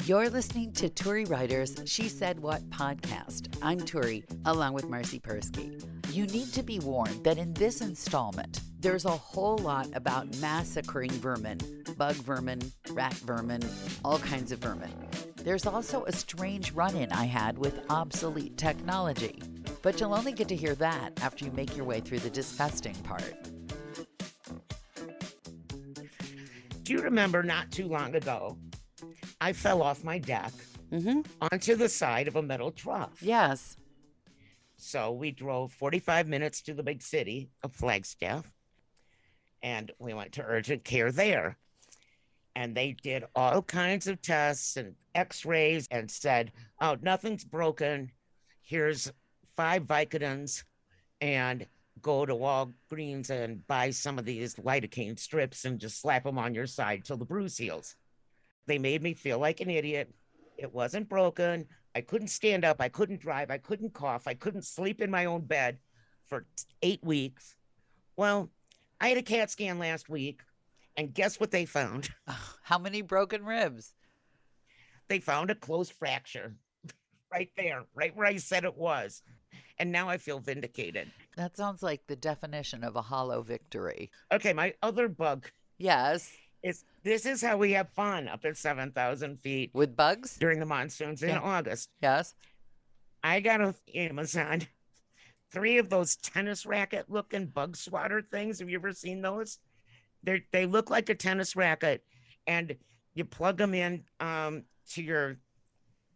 You're listening to Turi Ryder's She Said What podcast. I'm Turi, along with Marci Persky. You need to be warned that in this installment, there's a whole lot about massacring vermin, bug vermin, rat vermin, all kinds of vermin. There's also a strange run-in I had with obsolete technology, but you'll only get to hear that after you make your way through the disgusting part. Do you remember not too long ago, I fell off my deck onto the side of a metal trough? Yes. So we drove 45 minutes to the big city of Flagstaff, and we went to urgent care there. And they did all kinds of tests and x-rays and said, oh, nothing's broken. Here's 5 Vicodins, and go to Walgreens and buy some of these lidocaine strips and just slap them on your side till the bruise heals. They made me feel like an idiot. It wasn't broken. I couldn't stand up. I couldn't drive. I couldn't cough. I couldn't sleep in my own bed for 8 weeks. Well, I had a CAT scan last week, and guess what they found? How many broken ribs? They found a closed fracture right there, right where I said it was. And now I feel vindicated. That sounds like the definition of a hollow victory. Okay, my other bug. Yes. This is how we have fun up at 7,000 feet. With bugs? During the monsoons in August. Yes. I got on Amazon 3 of those tennis racket looking bug swatter things. Have you ever seen those? They look like a tennis racket, and you plug them in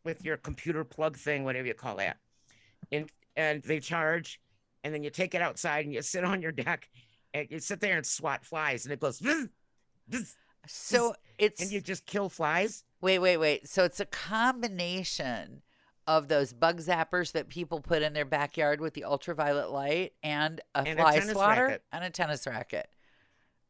with your computer plug thing, whatever you call that. And they charge, and then you take it outside and you sit on your deck and you sit there and swat flies, and it goes so it's, and you just kill flies. Wait. So it's a combination of those bug zappers that people put in their backyard with the ultraviolet light and a fly swatter and a tennis racket.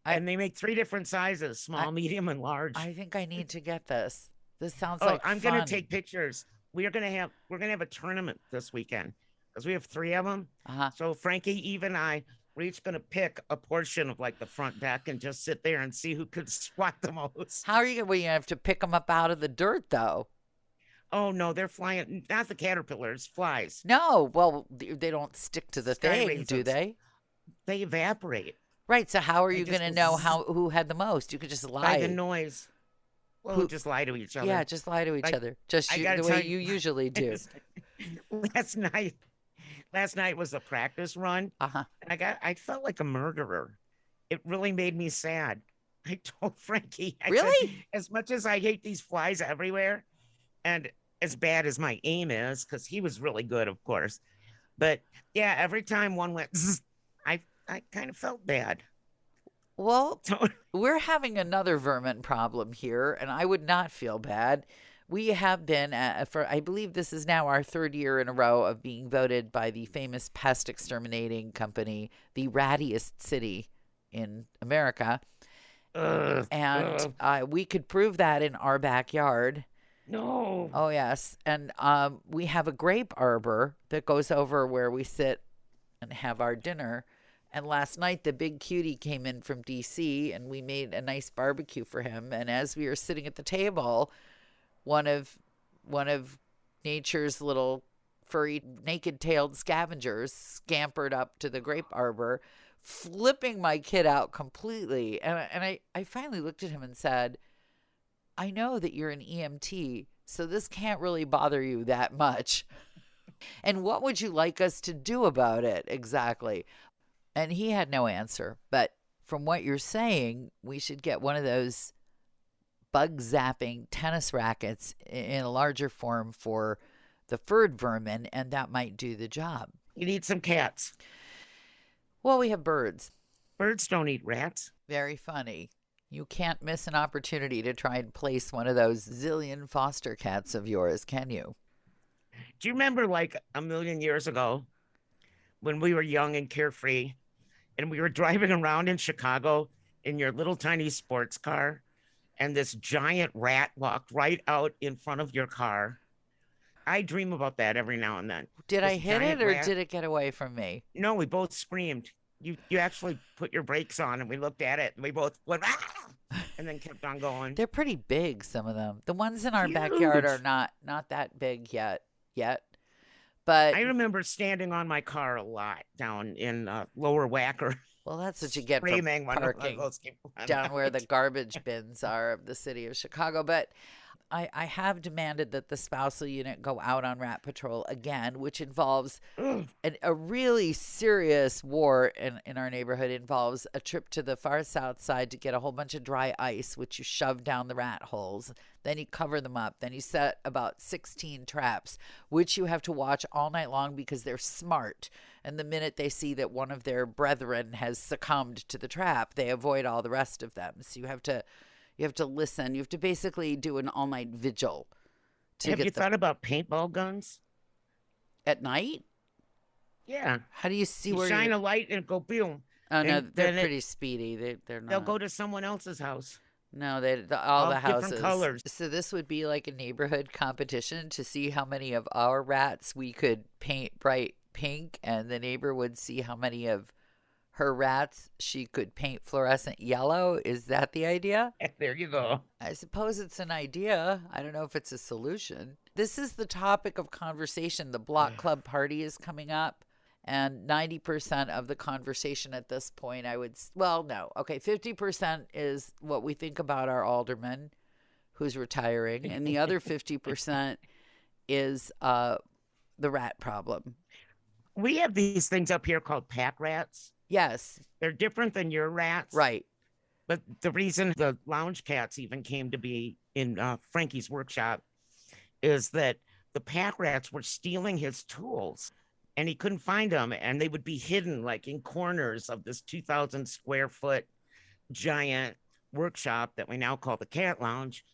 And they make 3 different sizes: small, medium, and large. I think I need to get this. This sounds like I'm fun. gonna take pictures. We're gonna have a tournament this weekend because we have 3 of them. So Frankie, Eve, and I, we're each going to pick a portion of like the front deck and just sit there and see who could swat the most. How are you going to have to pick them up out of the dirt, though? Oh, no, they're flying. Not the caterpillars, flies. No, well, they don't stick to the thing, do they? They evaporate. Right, so how are you going to know who had the most? You could just lie. By the noise. Well, just lie to each other. Yeah, just lie to each other. Just the way you usually do. Last night was a practice run, and I felt like a murderer. It really made me sad. I told Frankie, really? Said, as much as I hate these flies everywhere, and as bad as my aim is, because he was really good, of course. But yeah, every time one went, I kind of felt bad. Well, we're having another vermin problem here, and I would not feel bad. We have been, I believe this is now our 3rd year in a row of being voted by the famous pest exterminating company, the rattiest city in America. And we could prove that in our backyard. No. Oh, yes. And we have a grape arbor that goes over where we sit and have our dinner. And last night, the big cutie came in from D.C., and we made a nice barbecue for him. And as we were sitting at the table, one of nature's little furry naked-tailed scavengers scampered up to the grape arbor, flipping my kid out completely. And I finally looked at him and said, I know that you're an EMT, so this can't really bother you that much. And what would you like us to do about it exactly? And he had no answer. But from what you're saying, we should get one of those bug zapping tennis rackets in a larger form for the furred vermin, and that might do the job. You need some cats. Well, we have birds. Birds don't eat rats. Very funny. You can't miss an opportunity to try and place one of those zillion foster cats of yours, can you? Do you remember like a million years ago when we were young and carefree and we were driving around in Chicago in your little tiny sports car, and this giant rat walked right out in front of your car? I dream about that every now and then. Did I hit it, or did it get away from me? No, we both screamed. You actually put your brakes on, and we looked at it, and we both went, ah! and then kept on going. They're pretty big, some of them. The ones in our backyard are Huge. not that big yet. But I remember standing on my car a lot down in Lower Wacker, well, that's what you get for screaming when one of parking those came down where the out. garbage bins are of the city of Chicago. But I have demanded that the spousal unit go out on rat patrol again, which involves Ugh. a really serious war in our neighborhood. Involves a trip to the far south side to get a whole bunch of dry ice, which you shove down the rat holes. Then you cover them up. Then you set about 16 traps, which you have to watch all night long because they're smart. And the minute they see that one of their brethren has succumbed to the trap, they avoid all the rest of them. So you have to listen. You have to basically do an all-night vigil to Have get you thought about paintball guns? at night. Yeah. How do you see You where shine you're? a light and go boom. Oh no, And they're then pretty speedy. They're they'll not. go to someone else's house. No, all All the different houses. colors. So this would be like a neighborhood competition to see how many of our rats we could paint bright pink, and the neighbor would see how many of her rats she could paint fluorescent yellow. Is that the idea? There you go. I suppose it's an idea. I don't know if it's a solution. This is the topic of conversation. The block club party is coming up, and 90% of the conversation at this point, well, no. Okay, 50% is what we think about our alderman who's retiring, and the other 50% is the rat problem. We have these things up here called pack rats. Yes, They're different than your rats. right. But the reason the lounge cats even came to be in Frankie's workshop is that the pack rats were stealing his tools and he couldn't find them. And they would be hidden like in corners of this 2,000 square foot giant workshop that we now call the cat lounge.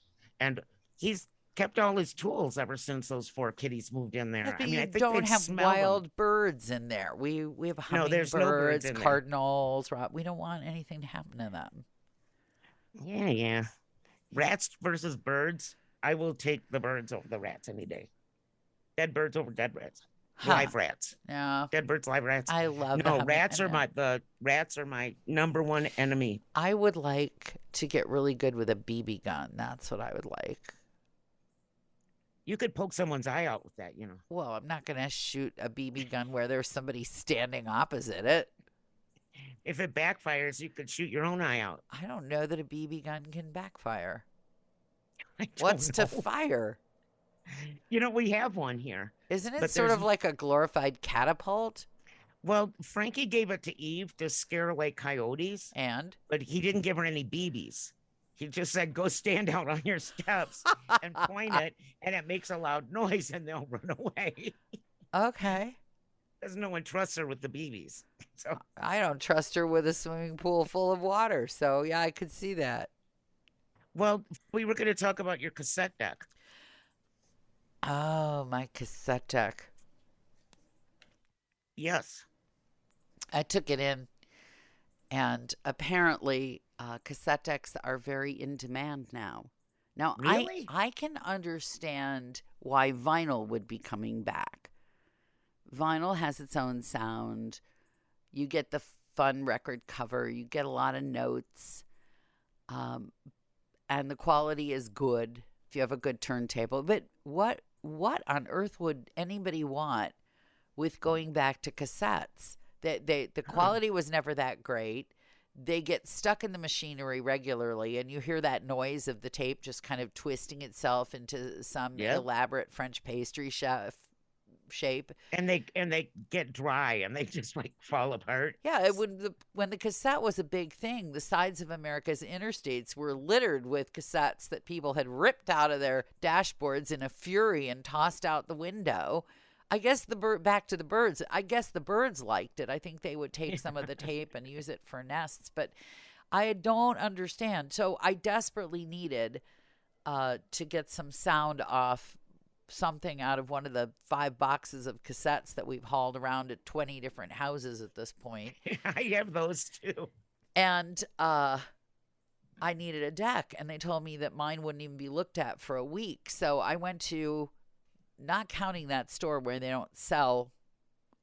And he's kept all his tools ever since those 4 kitties moved in there. Yeah, but I mean, I you think don't they'd have smell them. wild birds in there. We have No, there's no birds hummingbirds, in there. cardinals. We don't want anything to happen to them. Yeah. Rats versus birds. I will take the birds over the rats any day. Dead birds over dead rats. Huh. Live rats. Yeah, Dead birds, live rats. I love No, the rats are the rats are my number one enemy. I would like to get really good with a BB gun. That's what I would like. You could poke someone's eye out with that, you know. Well, I'm not going to shoot a BB gun where there's somebody standing opposite it. If it backfires, you could shoot your own eye out. I don't know that a BB gun can backfire. I don't What's to know. fire? You know, we have one here. Isn't it But sort there's- of like a glorified catapult? Well, Frankie gave it to Eve to scare away coyotes, And but he didn't give her any BBs. He just said, go stand out on your steps and point it, and it makes a loud noise and they'll run away. okay. Because no one trusts her with the BBs. So I don't trust her with a swimming pool full of water. So, yeah, I could see that. well, we were going to talk about your cassette deck. Oh, my cassette deck. Yes. I took it in, and apparently cassette decks are very in demand now. Now, Really? I can understand why vinyl would be coming back. Vinyl has its own sound. You get the fun record cover. You get a lot of notes. And the quality is good if you have a good turntable. But what on earth would anybody want with going back to cassettes? The quality was never that great. They get stuck in the machinery regularly, and you hear that noise of the tape just kind of twisting itself into some Yep. elaborate French pastry shape. And they get dry and they just like fall apart. Yeah, when the cassette was a big thing, the sides of America's interstates were littered with cassettes that people had ripped out of their dashboards in a fury and tossed out the window. I guess back to the birds. I guess the birds liked it. I think they would take some of the tape and use it for nests, but I don't understand. So I desperately needed to get some sound off something out of one of the 5 boxes of cassettes that we've hauled around at 20 different houses at this point. I have those too. And I needed a deck, and they told me that mine wouldn't even be looked at for a week. So I went to, not counting that store where they don't sell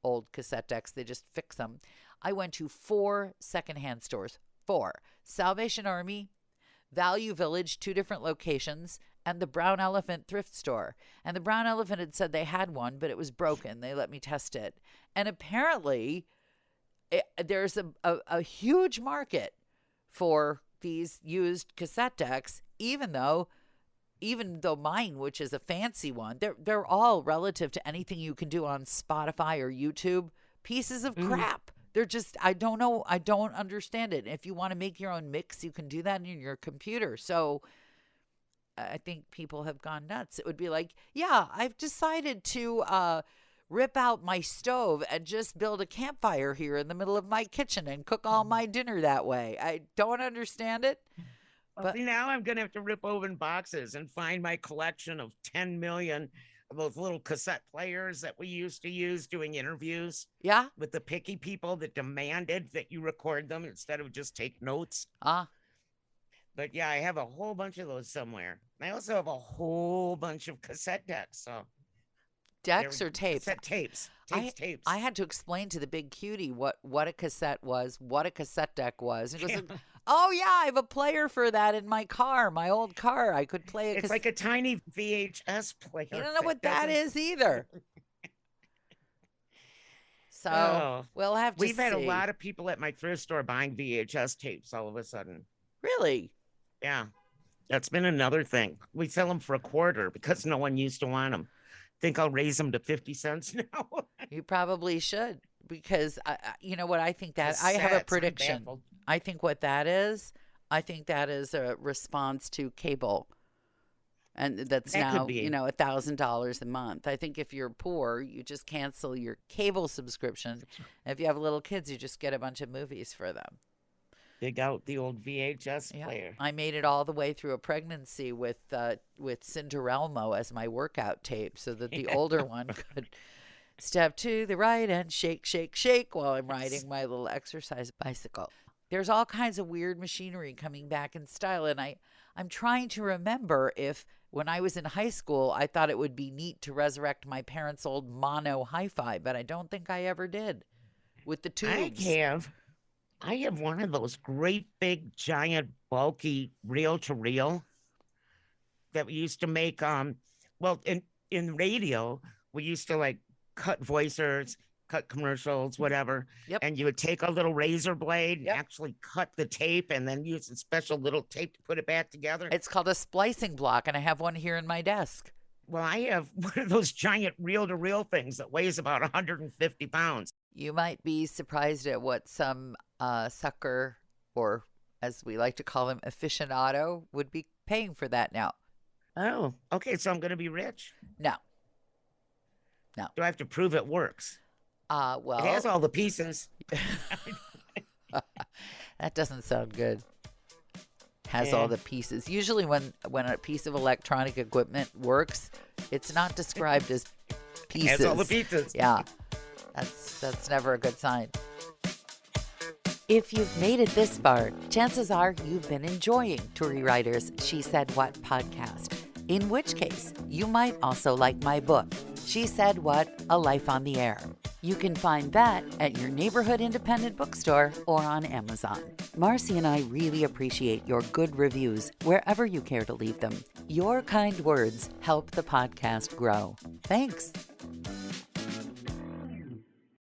old cassette decks, they just fix them. I went to 4 secondhand stores. 4. Salvation Army, Value Village, 2 different locations, and the Brown Elephant thrift store. And the Brown Elephant had said they had one, but it was broken. They let me test it. And apparently there's a huge market for these used cassette decks, even though mine, which is a fancy one, they're all relative to anything you can do on Spotify or YouTube, pieces of crap. They're just, I don't know. I don't understand it. If you want to make your own mix, you can do that in your computer. So I think people have gone nuts. It would be like, yeah, I've decided to rip out my stove and just build a campfire here in the middle of my kitchen and cook all my dinner that way. I don't understand it. But now I'm going to have to rip open boxes and find my collection of 10 million of those little cassette players that we used to use doing interviews. Yeah. With the picky people that demanded that you record them instead of just take notes. But yeah, I have a whole bunch of those somewhere. I also have a whole bunch of cassette decks. So decks or tapes? Cassette tapes. Tapes. I had to explain to the big cutie what a cassette was, what a cassette deck was. It was like, oh yeah, I have a player for that in my car, my old car. I could play it. It's like a tiny VHS player. You don't know what that is either. So we'll have to We've had a lot of people at my thrift store buying VHS tapes all of a sudden. Really? Yeah. That's been another thing. We sell them for $0.25 because no one used to want them. Think I'll raise them to 50 cents now. You probably should, because you know what? I think that I have a prediction. I think what that is, a response to cable. And that's now, $1,000 a month. I think if you're poor, you just cancel your cable subscription. If you have little kids, you just get a bunch of movies for them. Dig out the old VHS player. I made it all the way through a pregnancy with Cinderelmo as my workout tape, so that the older one could step to the right and shake, shake, shake while I'm riding my little exercise bicycle. There's all kinds of weird machinery coming back in style, and I'm trying to remember if when I was in high school, I thought it would be neat to resurrect my parents' old mono hi-fi, but I don't think I ever did with the tubes. I have one of those great big giant bulky reel-to-reel that we used to make. In radio, we used to like cut voiceovers, cut commercials, whatever. Yep. And you would take a little razor blade, and actually cut the tape, and then use a special little tape to put it back together. It's called a splicing block, and I have one here in my desk. Well, I have one of those giant reel-to-reel things that weighs about 150 pounds. You might be surprised at what some sucker, or as we like to call him, aficionado, would be paying for that now. Oh, okay. So I'm going to be rich? No. Do I have to prove it works? Well, it has all the pieces. That doesn't sound good. Has all the pieces. Usually when a piece of electronic equipment works, it's not described as pieces. It has all the pieces. Yeah. That's never a good sign. If you've made it this far, chances are you've been enjoying Turi Ryder's She Said What podcast, in which case you might also like my book, She Said What, A Life on the Air. You can find that at your neighborhood independent bookstore or on Amazon. Marci and I really appreciate your good reviews wherever you care to leave them. Your kind words help the podcast grow. Thanks.